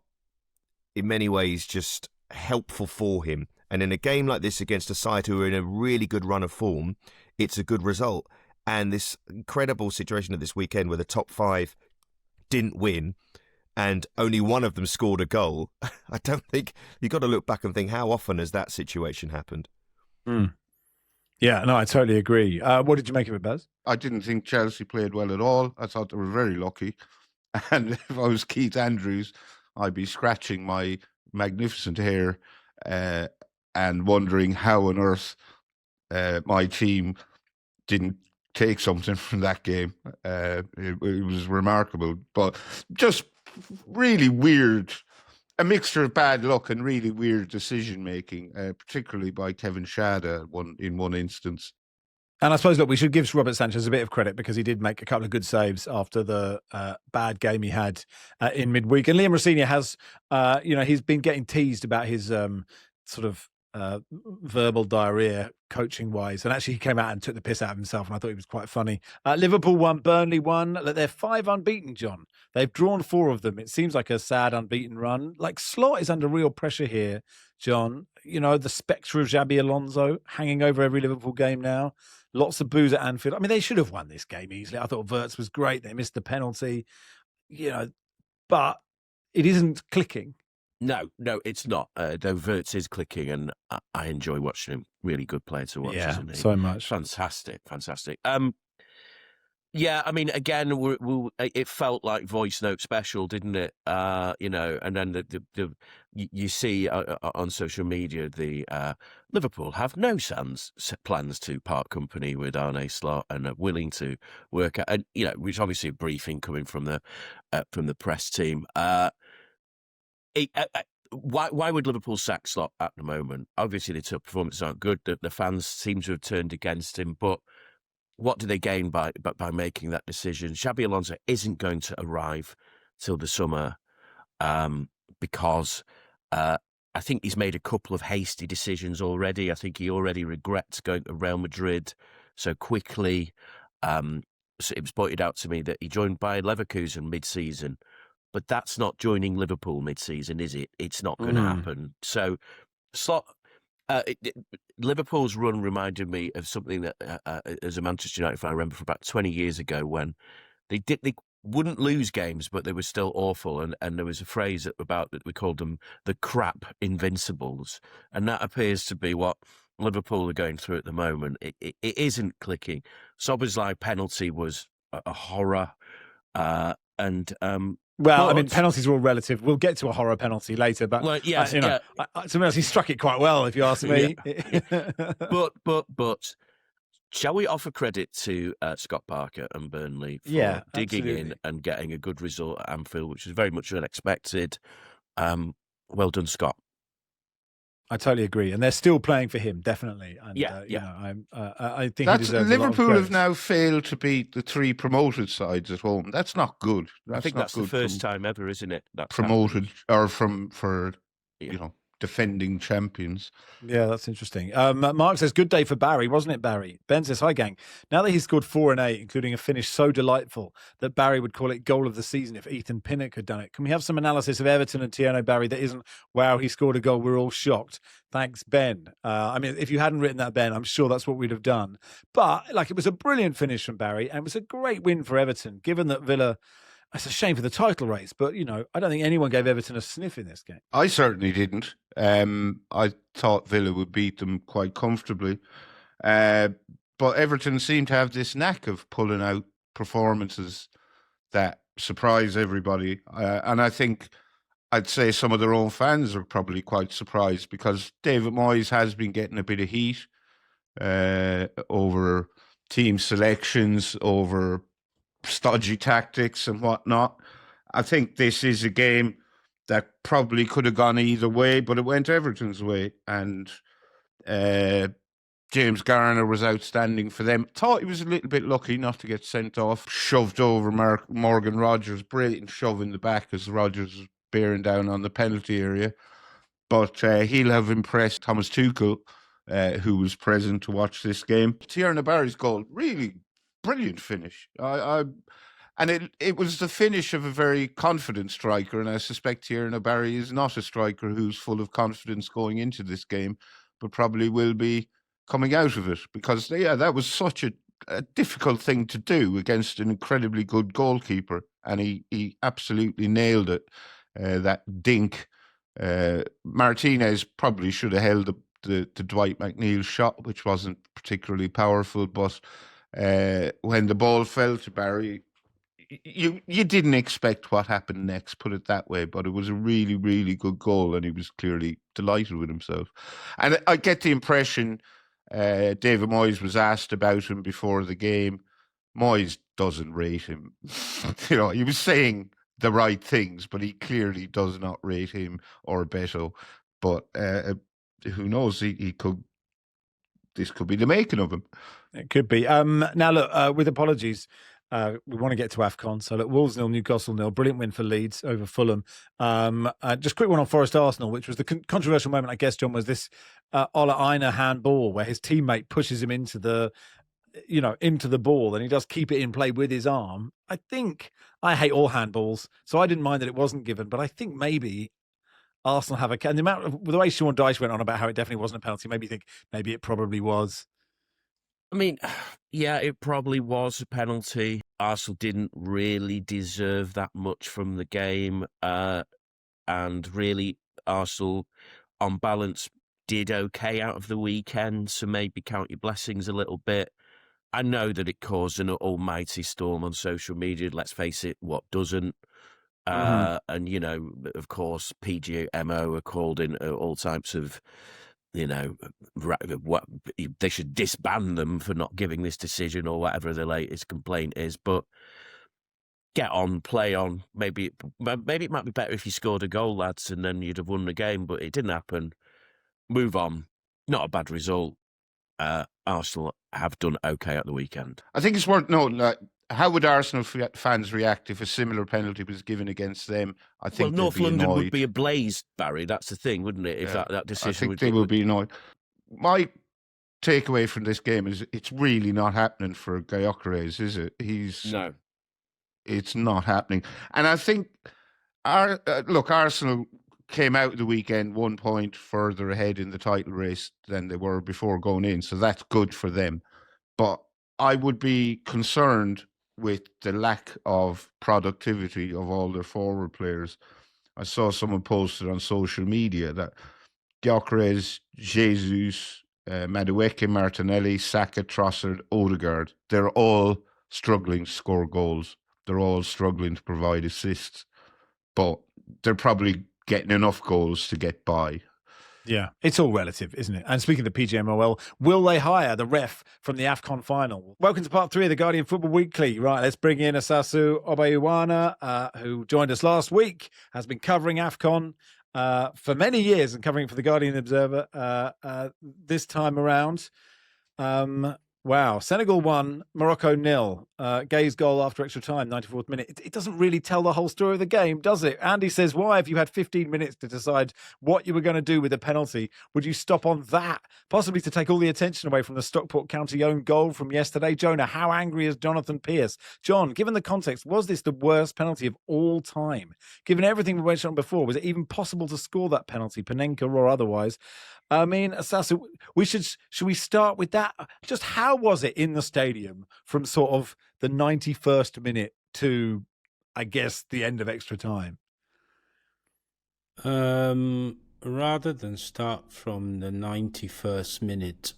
many ways just helpful for him. And in a game like this against a side who are in a really good run of form, it's a good result. And this incredible situation of this weekend where the top 5 didn't win and only one of them scored a goal, I don't think you've got to look back and think, how often has that situation happened? Yeah, no, I totally agree. What did you make of it, Baz? I didn't think Chelsea played well at all. I thought they were very lucky. And if I was Keith Andrews, I'd be scratching my magnificent hair and wondering how on earth my team didn't take something from that game. It was remarkable, but just really weird. A mixture of bad luck and really weird decision-making, particularly by Kevin Schade in one instance. And I suppose, look, we should give Robert Sanchez a bit of credit because he did make a couple of good saves after the bad game he had in midweek. And Liam Rosenior has, he's been getting teased about his sort of verbal diarrhea coaching-wise. And actually, he came out and took the piss out of himself, and I thought he was quite funny. Liverpool won, Burnley won. They're 5 unbeaten, John. They've drawn 4 of them. It seems like a sad unbeaten run. Like, Slot is under real pressure here, John. The spectre of Xabi Alonso hanging over every Liverpool game now. Lots of boos at Anfield. I mean, they should have won this game easily. I thought Wirtz was great. They missed the penalty, but it isn't clicking. No, it's not. Though Wirtz is clicking, and I enjoy watching him. Really good player to watch, isn't he? So much. Fantastic. Yeah, I mean, again, it felt like voice note special, didn't it? And then you see on social media the Liverpool have no plans to part company with Arne Slot and are willing to work out, and which obviously a briefing coming from the press team. Why would Liverpool sack Slot at the moment? Obviously, the performances aren't good. The fans seem to have turned against him, but what do they gain by making that decision? Xabi Alonso isn't going to arrive till the summer because I think he's made a couple of hasty decisions already. I think he already regrets going to Real Madrid so quickly. So it was pointed out to me that he joined by Leverkusen mid-season, but that's not joining Liverpool mid-season, is it? It's not going to happen. So Liverpool's run reminded me of something that, as a Manchester United fan, I remember for about 20 years ago when they wouldn't lose games, but they were still awful. And there was a phrase about that we called them the crap invincibles, and that appears to be what Liverpool are going through at the moment. It isn't clicking. Szoboszlai penalty was a horror, well, I mean, penalties are all relative. We'll get to a horror penalty later, but well, yes, to be honest, he struck it quite well, if you ask me. But shall we offer credit to Scott Parker and Burnley for digging in and getting a good result at Anfield, which was very much unexpected? Well done, Scott. I totally agree, and they're still playing for him, definitely. And, I think he deserves Liverpool a lot of have now failed to beat the 3 promoted sides at home. That's not good. I think that's the first time ever, isn't it? That's promoted or defending champions. Yeah, that's interesting. Mark says, good day for Barry, wasn't it, Barry? Ben says, hi, gang. Now that he's scored 4 and 8, including a finish so delightful that Barry would call it goal of the season if Ethan Pinnock had done it. Can we have some analysis of Everton and Tierno, Barry, that isn't, wow, he scored a goal, we're all shocked. Thanks, Ben. I mean, if you hadn't written that, Ben, I'm sure that's what we'd have done. But, it was a brilliant finish from Barry, and it was a great win for Everton, given that Villa... It's a shame for the title race, but, I don't think anyone gave Everton a sniff in this game. I certainly didn't. I thought Villa would beat them quite comfortably. But Everton seemed to have this knack of pulling out performances that surprise everybody. And I think I'd say some of their own fans are probably quite surprised because David Moyes has been getting a bit of heat over team selections, over stodgy tactics and whatnot. I think this is a game that probably could have gone either way, but it went Everton's way. And James Garner was outstanding for them. Thought he was a little bit lucky not to get sent off. Shoved over Morgan Rogers. Brilliant shove in the back as Rogers was bearing down on the penalty area. But he'll have impressed Thomas Tuchel, who was present to watch this game. Tierno Barry's goal, really brilliant finish. And it was the finish of a very confident striker, and I suspect Tierno Barry is not a striker who's full of confidence going into this game, but probably will be coming out of it, because that was such a difficult thing to do against an incredibly good goalkeeper, and he absolutely nailed it. That dink. Martinez probably should have held the Dwight McNeil shot, which wasn't particularly powerful, but when the ball fell to Barry, you didn't expect what happened next, put it that way, but it was a really, really good goal, and he was clearly delighted with himself. And I get the impression David Moyes was asked about him before the game. Moyes doesn't rate him. He was saying the right things, but he clearly does not rate him or Beto. But who knows? This could be the making of him. It could be. Now, look, with apologies, we want to get to Afcon. So, look, Wolves 0, Newcastle 0. Brilliant win for Leeds over Fulham. Just quick one on Forest Arsenal, which was the controversial moment, I guess, John, was this Ola Aina handball where his teammate pushes him into the ball, and he does keep it in play with his arm. I hate all handballs, so I didn't mind that it wasn't given, but I think maybe Arsenal have and the way Sean Dyche went on about how it definitely wasn't a penalty, maybe think maybe it probably was. I mean, yeah, it probably was a penalty. Arsenal didn't really deserve that much from the game. And really, Arsenal, on balance, did okay out of the weekend. So maybe count your blessings a little bit. I know that it caused an almighty storm on social media. Let's face it, what doesn't? And, of course, PGMO are called in all types of, what they should disband them for not giving this decision or whatever the latest complaint is. But get on, play on. Maybe it might be better if you scored a goal, lads, and then you'd have won the game. But it didn't happen. Move on. Not a bad result. Arsenal have done okay at the weekend. I think it's worth noting that. How would Arsenal fans react if a similar penalty was given against them? I think North London would be ablaze, Barry. That's the thing, wouldn't it? If that decision, I think they would be annoyed. My takeaway from this game is it's really not happening for Gyökeres, is it? No. It's not happening. And I think, Arsenal came out the weekend 1 point further ahead in the title race than they were before going in, so that's good for them. But I would be concerned with the lack of productivity of all their forward players. I saw someone posted on social media that Gyökeres, Jesus, Madueke, Martinelli, Saka, Trossard, Odegaard, they're all struggling to score goals. They're all struggling to provide assists. But they're probably getting enough goals to get by. Yeah, it's all relative, isn't it? And speaking of the PGMOL, will they hire the ref from the Afcon final? Welcome to part 3 of the Guardian Football Weekly. Right, let's bring in Osasu Obayiuwana, who joined us last week, has been covering Afcon for many years and covering it for the Guardian Observer this time around. Wow. Senegal 1, Morocco 0. Gay's goal after extra time, 94th minute. It doesn't really tell the whole story of the game, does it? Andy says, why, if you had 15 minutes to decide what you were going to do with a penalty, would you stop on that? Possibly to take all the attention away from the Stockport County own goal from yesterday. Jonah, how angry is Jonathan Pearce? John, given the context, was this the worst penalty of all time? Given everything we went on before, was it even possible to score that penalty, panenka or otherwise? I mean, Osasu, should we start with that? Just how was it in the stadium from sort of the 91st minute to, I guess, the end of extra time? Rather than start from the 91st minute,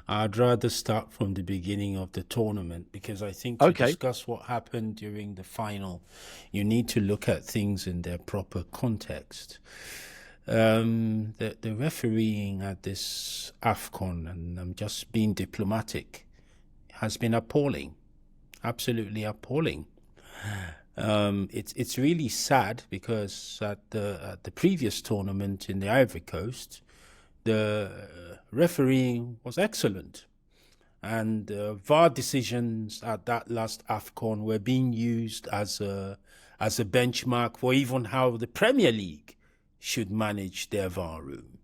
I'd rather start from the beginning of the tournament, because I think to discuss what happened during the final, you need to look at things in their proper context. The refereeing at this Afcon, and I'm just being diplomatic, has been appalling, absolutely appalling. It's really sad, because at the previous tournament in the Ivory Coast, the refereeing was excellent, and VAR decisions at that last Afcon were being used as a benchmark for even how the Premier League should manage their VAR room.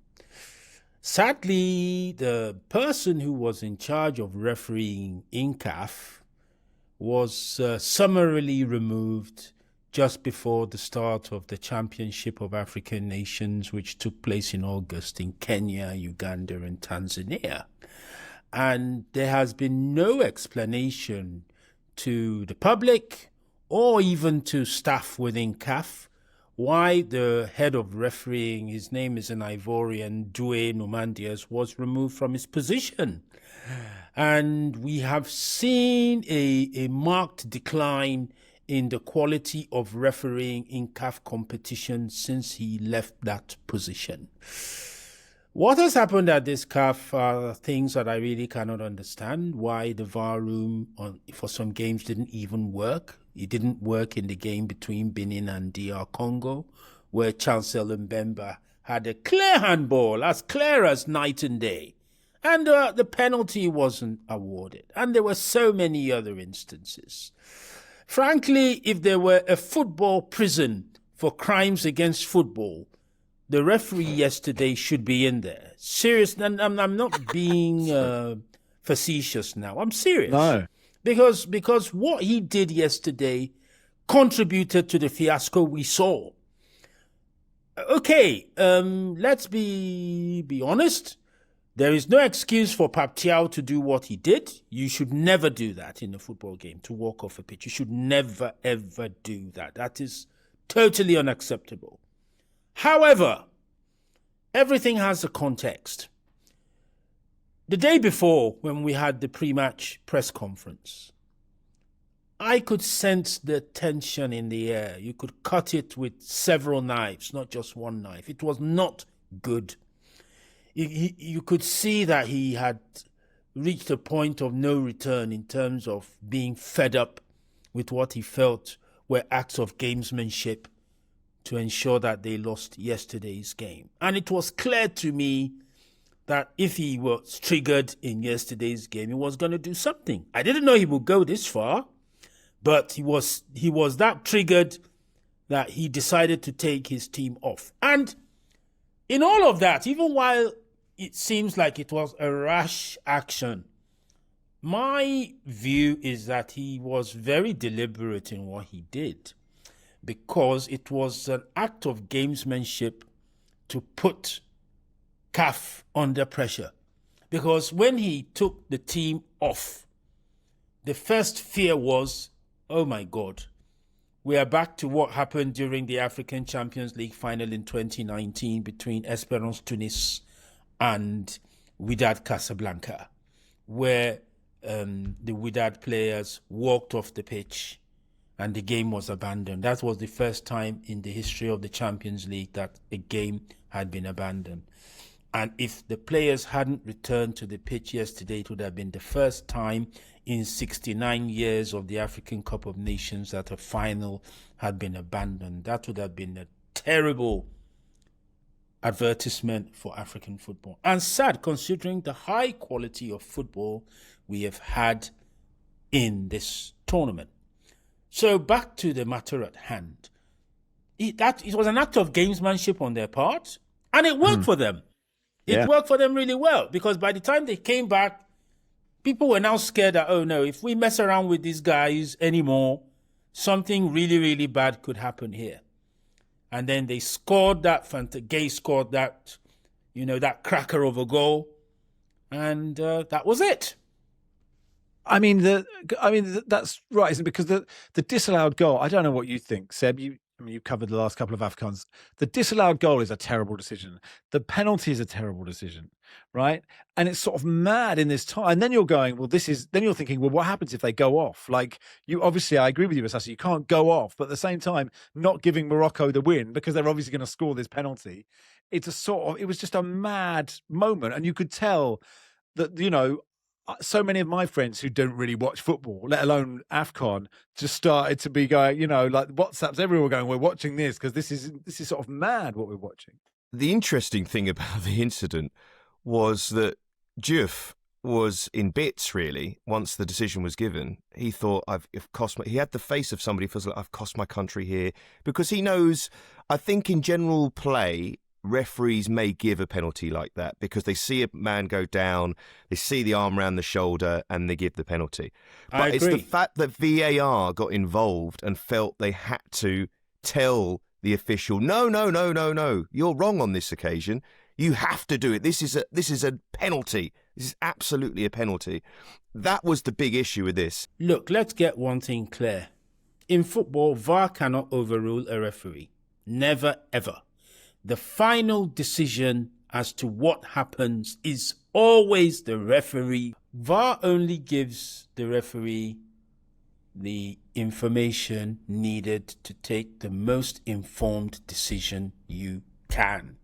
Sadly, the person who was in charge of refereeing in CAF was summarily removed just before the start of the Championship of African Nations, which took place in August in Kenya, Uganda, and Tanzania. And there has been no explanation to the public or even to staff within CAF why the head of refereeing, his name is an Ivorian, Doué Numandias, was removed from his position. And we have seen a marked decline in the quality of refereeing in CAF competition since he left that position. What has happened at this CAF are things that I really cannot understand. Why the VAR room for some games didn't even work. It didn't work in the game between Benin and DR Congo, where Chancellor Mbemba had a clear handball, as clear as night and day. And the penalty wasn't awarded. And there were so many other instances. Frankly, if there were a football prison for crimes against football, the referee yesterday should be in there. Serious, and I'm not being facetious now. I'm serious. No. Because what he did yesterday contributed to the fiasco we saw. Okay, let's be honest. There is no excuse for Pap Thiaw to do what he did. You should never do that in a football game, to walk off a pitch. You should never, ever do that. That is totally unacceptable. However, everything has a context. The day before, when we had the pre-match press conference, I could sense the tension in the air. You could cut it with several knives, not just one knife. It was not good. You could see that he had reached a point of no return in terms of being fed up with what he felt were acts of gamesmanship to ensure that they lost yesterday's game. And it was clear to me that if he was triggered in yesterday's game, he was going to do something. I didn't know he would go this far, but he was that triggered that he decided to take his team off. And in all of that, even while it seems like it was a rash action. My view is that he was very deliberate in what he did, because it was an act of gamesmanship to put CAF under pressure. Because when he took the team off, the first fear was, oh my God, we are back to what happened during the African Champions League final in 2019 between Esperance Tunis and Wydad Casablanca, where the Wydad players walked off the pitch and the game was abandoned. That was the first time in the history of the Champions League that a game had been abandoned. And if the players hadn't returned to the pitch yesterday, it would have been the first time in 69 years of the African Cup of Nations that a final had been abandoned. That would have been a terrible advertisement for African football. And sad, considering the high quality of football we have had in this tournament. So back to the matter at hand. It was an act of gamesmanship on their part, and it worked for them. It worked for them really well, because by the time they came back, people were now scared that, oh no, if we mess around with these guys anymore, something really, really bad could happen here. And then they scored that, Gay scored that, that cracker of a goal, and that was it. That's right, isn't it? Because the disallowed goal, I don't know what you think, Seb. You covered the last couple of Afcons. The disallowed goal is a terrible decision. The penalty is a terrible decision, right? And it's sort of mad in this time. And then you're going, then you're thinking, well, what happens if they go off? Like, obviously, I agree with you, Osasu, you can't go off, but at the same time, not giving Morocco the win because they're obviously going to score this penalty. It was just a mad moment. And you could tell that, so many of my friends who don't really watch football, let alone Afcon, just started to be going, like WhatsApps, everyone going, we're watching this because this is sort of mad what we're watching. The interesting thing about the incident was that Diouf was in bits, really, once the decision was given. He thought, he had the face of somebody who feels like, I've cost my country here, because he knows, I think in general play, referees may give a penalty like that because they see a man go down, they see the arm around the shoulder, and they give the penalty. But it's the fact that VAR got involved and felt they had to tell the official, no, you're wrong on this occasion. You have to do it. This is a penalty. This is absolutely a penalty. That was the big issue with this. Look, let's get one thing clear. In football, VAR cannot overrule a referee. Never, ever. The final decision as to what happens is always the referee. VAR only gives the referee the information needed to take the most informed decision you can.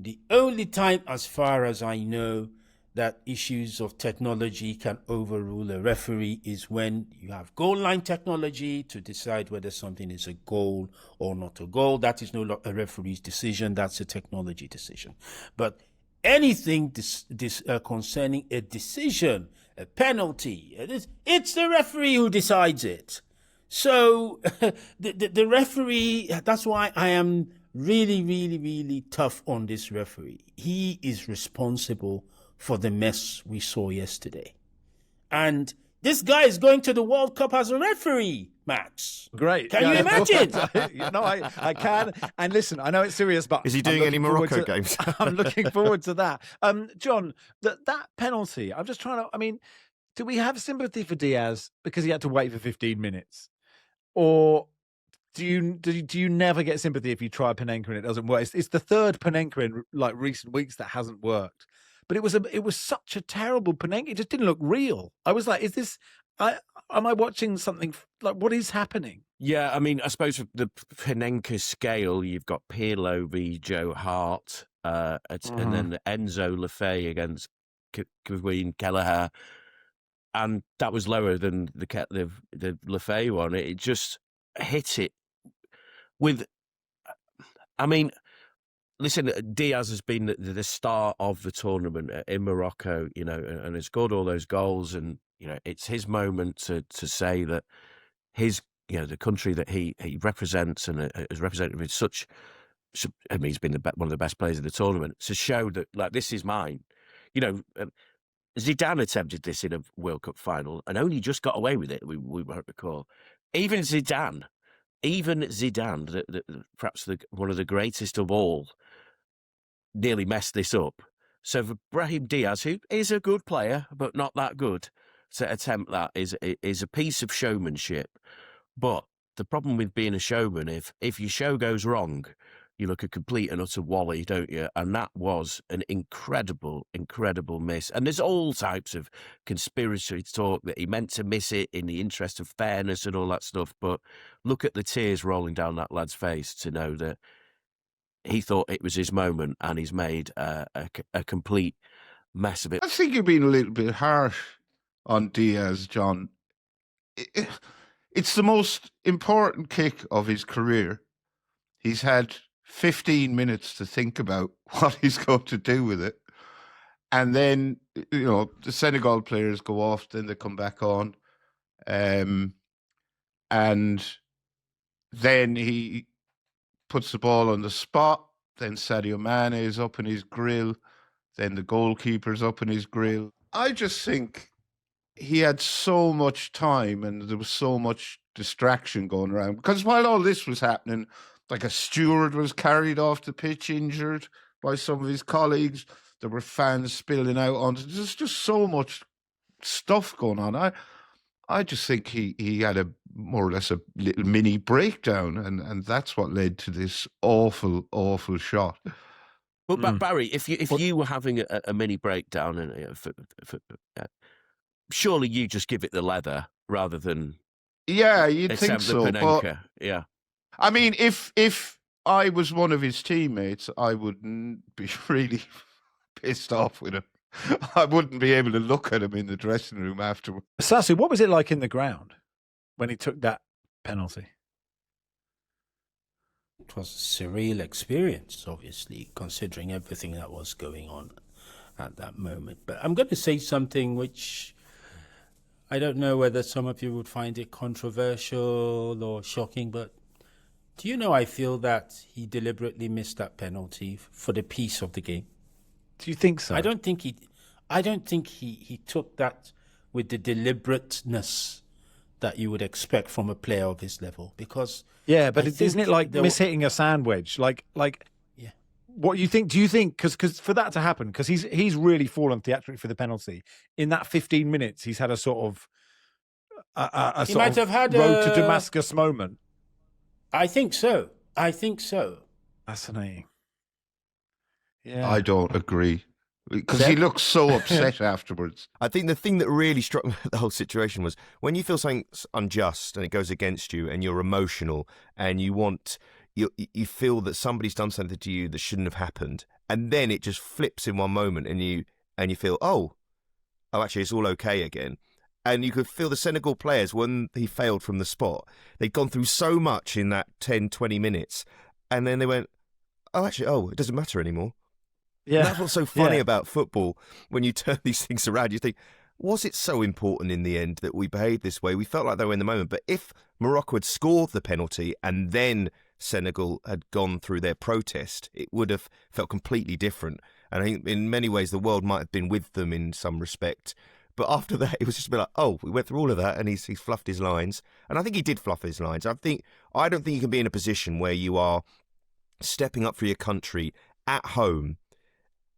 The only time, as far as I know, that issues of technology can overrule a referee is when you have goal line technology to decide whether something is a goal or not a goal. That is no longer a referee's decision. That's a technology decision. But anything concerning a decision, a penalty, it's the referee who decides it. So the referee, that's why I am really, really, really tough on this referee. He is responsible for the mess we saw yesterday. And this guy is going to the World Cup as a referee, Max. Great. Can you imagine? No, I can. And listen, I know it's serious, but... Is he doing any Morocco games? I'm looking forward to that. John, that penalty, I'm just trying to... do we have sympathy for Diaz because he had to wait for 15 minutes? Or... Do you never get sympathy if you try a panenka and it doesn't work? It's the third panenka in recent weeks that hasn't worked. But it was such a terrible panenka. It just didn't look real. I was like, am I watching something? Like, what is happening? Yeah, I suppose with the panenka scale, you've got Pirlo v Joe Hart, and then the Enzo Lefebvre against Queen Kelleher, and that was lower than the Lefebvre one. It just hit it with. Listen, Diaz has been the star of the tournament in Morocco, and has scored all those goals, and it's his moment to say that his, the country that he represents and is represented with such I mean, he's been one of the best players of the tournament, to show that, like, this is mine. You know, Zidane attempted this in a World Cup final and only just got away with it, we won't recall. Even Zidane, perhaps one of the greatest of all, nearly messed this up. So for Brahim Diaz, who is a good player, but not that good, to attempt that is a piece of showmanship. But the problem with being a showman, if your show goes wrong, you look a complete and utter wally, don't you? And that was an incredible, incredible miss. And there's all types of conspiracy talk that he meant to miss it in the interest of fairness and all that stuff. But look at the tears rolling down that lad's face to know that he thought it was his moment and he's made a complete mess of it. I think you're being a little bit harsh on Diaz, John. It's the most important kick of his career. He's had 15 minutes to think about what he's going to do with it. And then, you know, the Senegal players go off, then they come back on. And then he puts the ball on the spot. Then Sadio Mane is up in his grill. Then the goalkeeper's up in his grill. I just think he had so much time and there was so much distraction going around. Because while all this was happening, like a steward was carried off the pitch injured by some of his colleagues. There were fans spilling out onto. There's just so much stuff going on. I just think he had a more or less a little mini breakdown, and that's what led to this awful, awful shot. But Barry, if you were having a mini breakdown, and surely you just give it the leather rather than you'd think so. The panenka. Yeah. I mean, if I was one of his teammates, I wouldn't be really pissed off with him. I wouldn't be able to look at him in the dressing room afterwards. Osasu, what was it like in the ground when he took that penalty? It was a surreal experience, obviously, considering everything that was going on at that moment. But I'm going to say something which I don't know whether some of you would find it controversial or shocking, but do you know I feel that he deliberately missed that penalty for the peace of the game? Do you think so? I don't think he took that with the deliberateness that you would expect from a player of his level. Because but isn't it like mishitting a sand wedge? Like yeah. What you think? Do you think because for that to happen, because he's really fallen theatrically for the penalty in that 15 minutes, he's had a sort of he might have had road to Damascus moment. I think so. Fascinating. Yeah, I don't agree because he looks so upset afterwards. I think the thing that really struck me with the whole situation was when you feel something's unjust and it goes against you and you're emotional and you feel that somebody's done something to you that shouldn't have happened, and then it just flips in one moment and you feel, oh actually it's all okay again. And you could feel the Senegal players, when he failed from the spot, they'd gone through so much in that 10, 20 minutes. And then they went, it doesn't matter anymore. Yeah. And that's what's so funny about football. When you turn these things around, you think, was it so important in the end that we behaved this way? We felt like they were in the moment. But if Morocco had scored the penalty and then Senegal had gone through their protest, it would have felt completely different. And I think in many ways the world might have been with them in some respect. But after that, it was just a bit like, we went through all of that and he's fluffed his lines. And I think he did fluff his lines. I don't think you can be in a position where you are stepping up for your country at home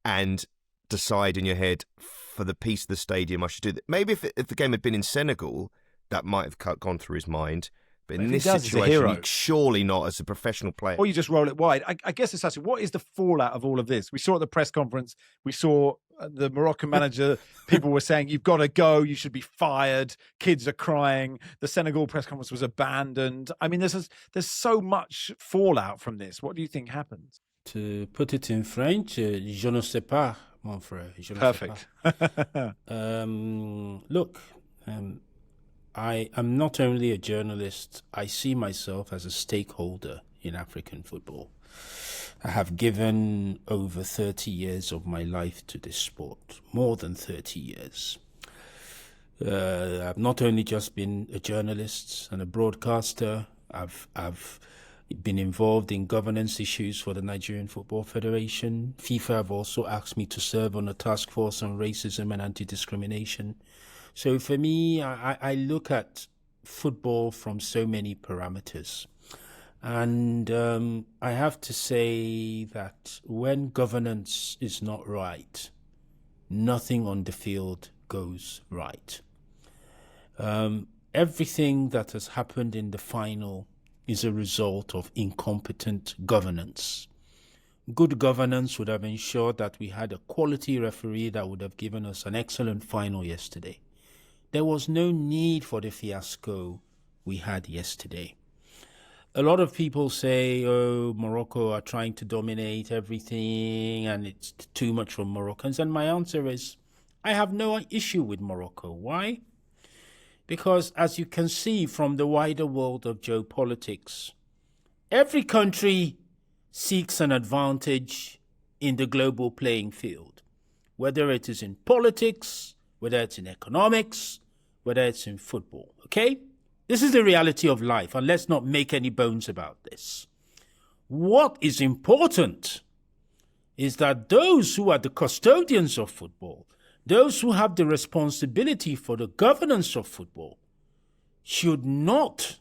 and decide in your head, for the peace of the stadium, I should do that. Maybe if the game had been in Senegal, that might have gone through his mind. But in this situation, surely not as a professional player. Or you just roll it wide. I guess it's actually, what is the fallout of all of this? We saw at the press conference, we saw the Moroccan manager, people were saying, you've got to go, you should be fired, kids are crying, the Senegal press conference was abandoned. I mean, there's so much fallout from this. What do you think happens? To put it in French, je ne sais pas, mon frère. Perfect. Look, I am not only a journalist, I see myself as a stakeholder in African football. I have given over 30 years of my life to this sport, more than 30 years. I've not only just been a journalist and a broadcaster, I've been involved in governance issues for the Nigerian Football Federation. FIFA have also asked me to serve on a task force on racism and anti-discrimination. So for me, I look at football from so many parameters. And I have to say that when governance is not right, nothing on the field goes right. Everything that has happened in the final is a result of incompetent governance. Good governance would have ensured that we had a quality referee that would have given us an excellent final yesterday. There was no need for the fiasco we had yesterday. A lot of people say, oh, Morocco are trying to dominate everything and it's too much for Moroccans. And my answer is, I have no issue with Morocco. Why? Because as you can see from the wider world of geopolitics, every country seeks an advantage in the global playing field, whether it is in politics, whether it's in economics, whether it's in football, okay? This is the reality of life, and let's not make any bones about this. What is important is that those who are the custodians of football, those who have the responsibility for the governance of football, should not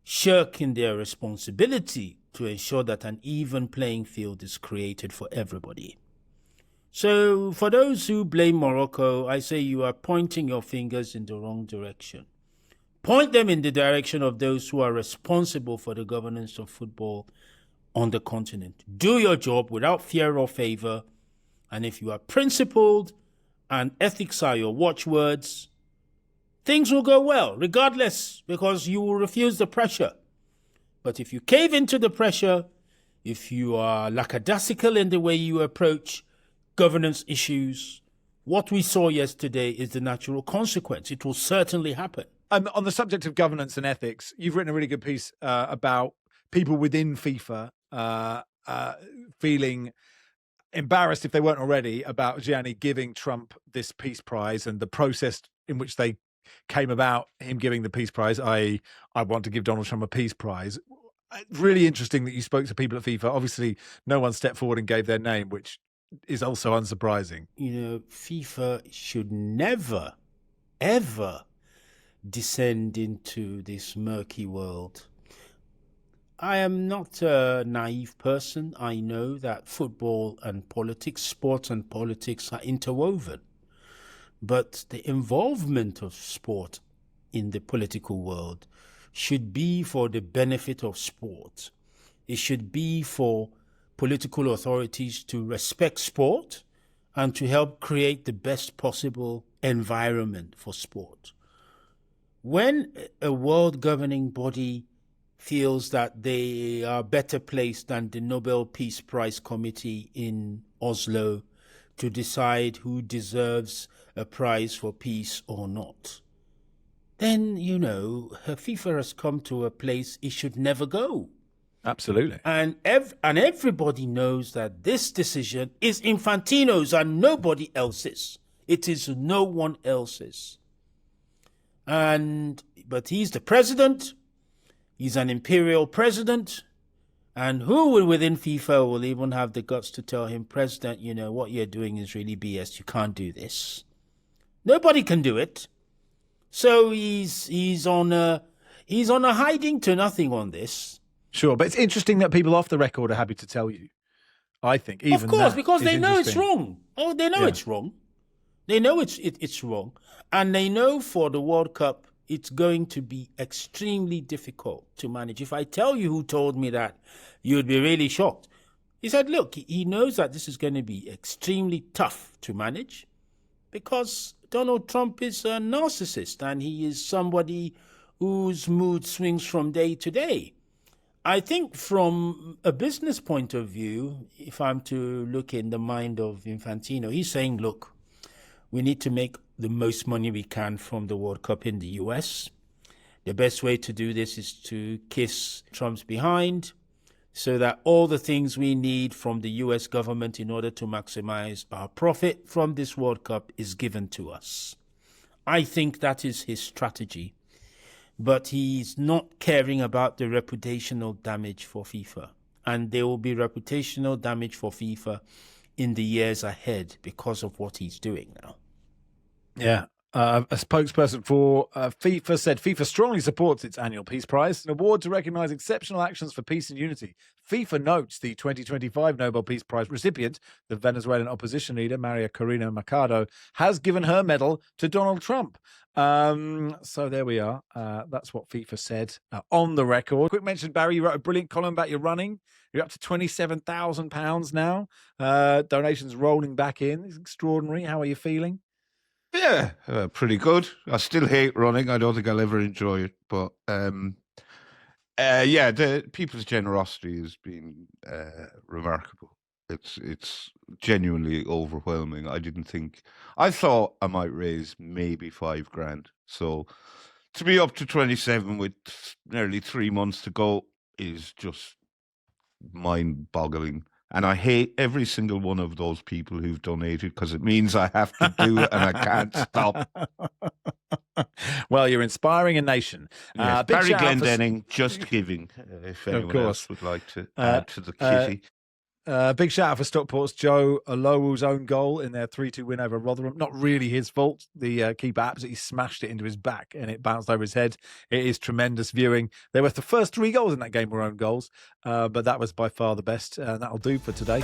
shirk in their responsibility to ensure that an even playing field is created for everybody. So for those who blame Morocco, I say you are pointing your fingers in the wrong direction. Point them in the direction of those who are responsible for the governance of football on the continent. Do your job without fear or favor, and if you are principled and ethics are your watchwords, things will go well, regardless, because you will refuse the pressure. But if you cave into the pressure, if you are lackadaisical in the way you approach governance issues, what we saw yesterday is the natural consequence. It will certainly happen. On the subject of governance and ethics, you've written a really good piece about people within FIFA feeling embarrassed, if they weren't already, about Gianni giving Trump this peace prize and the process in which they came about him giving the peace prize, i.e., I want to give Donald Trump a peace prize. Really interesting that you spoke to people at FIFA. Obviously, no one stepped forward and gave their name, which is also unsurprising. You know, FIFA should never, ever descend into this murky world. I am not a naive person. I know that football and politics, sports and politics are interwoven. But the involvement of sport in the political world should be for the benefit of sport. It should be for political authorities to respect sport and to help create the best possible environment for sport. When a world governing body feels that they are better placed than the Nobel Peace Prize Committee in Oslo to decide who deserves a prize for peace or not, then, you know, FIFA has come to a place it should never go. Absolutely. And everybody knows that this decision is Infantino's and nobody else's. It is no one else's. But he's the president. He's an imperial president. And who within FIFA will even have the guts to tell him, President, you know, what you're doing is really BS. You can't do this. Nobody can do it. So he's on a hiding to nothing on this. Sure, but it's interesting that people off the record are happy to tell you. I think, even of course, that because is they know it's interesting. wrong. Oh, they know it's wrong. They know it's wrong, and they know for the World Cup it's going to be extremely difficult to manage. If I tell you who told me that, you'd be really shocked. He said, look, he knows that this is going to be extremely tough to manage because Donald Trump is a narcissist and he is somebody whose mood swings from day to day. I think from a business point of view, if I'm to look in the mind of Infantino, he's saying, look, we need to make the most money we can from the World Cup in the US. The best way to do this is to kiss Trump's behind so that all the things we need from the US government in order to maximize our profit from this World Cup is given to us. I think that is his strategy. but he's not caring about the reputational damage for FIFA. And there will be reputational damage for FIFA in the years ahead because of what he's doing now. Yeah. A spokesperson for FIFA said FIFA strongly supports its annual Peace Prize, an award to recognise exceptional actions for peace and unity. FIFA notes the 2025 Nobel Peace Prize recipient, the Venezuelan opposition leader, Maria Corina Machado, has given her medal to Donald Trump. So there we are. That's what FIFA said on the record. Quick mention, Barry, you wrote a brilliant column about your running. You're up to £27,000 now. Donations rolling back in. It's extraordinary. How are you feeling? Yeah, pretty good. I still hate running. I don't think I'll ever enjoy it. But the people's generosity has been remarkable. It's genuinely overwhelming. I thought I might raise maybe $5,000. So to be up to 27 with nearly 3 months to go is just mind-boggling. And I hate every single one of those people who've donated because it means I have to do it and I can't stop. Well, you're inspiring a nation. Yes, Barry Glendenning, Just Giving, if anyone else would like to add to the kitty. Big shout out for Stockport's Joe Olowu's own goal in their 3-2 win over Rotherham. Not really his fault. The keeper absolutely smashed it into his back and it bounced over his head. It is tremendous viewing. They were the first 3 goals in that game were own goals, but that was by far the best. And that'll do for today.